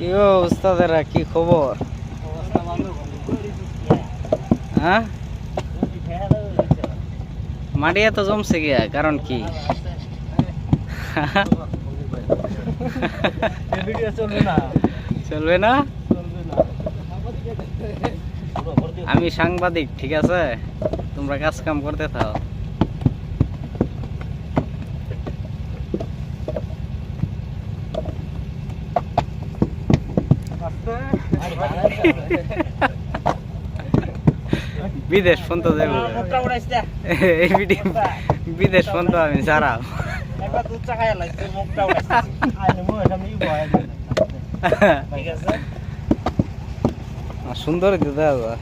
ইয়ো উস্তাদেরা কি খবর? হ্যাঁ, মাটি এত জমছে গিয়া কারণ কি? চলবে না? আমি সাংবাদিক, ঠিক আছে, তোমরা কাজ কাম করতে থাও। বিদেশ ফোন তো দেবো, এই ভিডিও বিদেশ ফোন তো আমি ছাড়াম। সুন্দর দিতে হবে।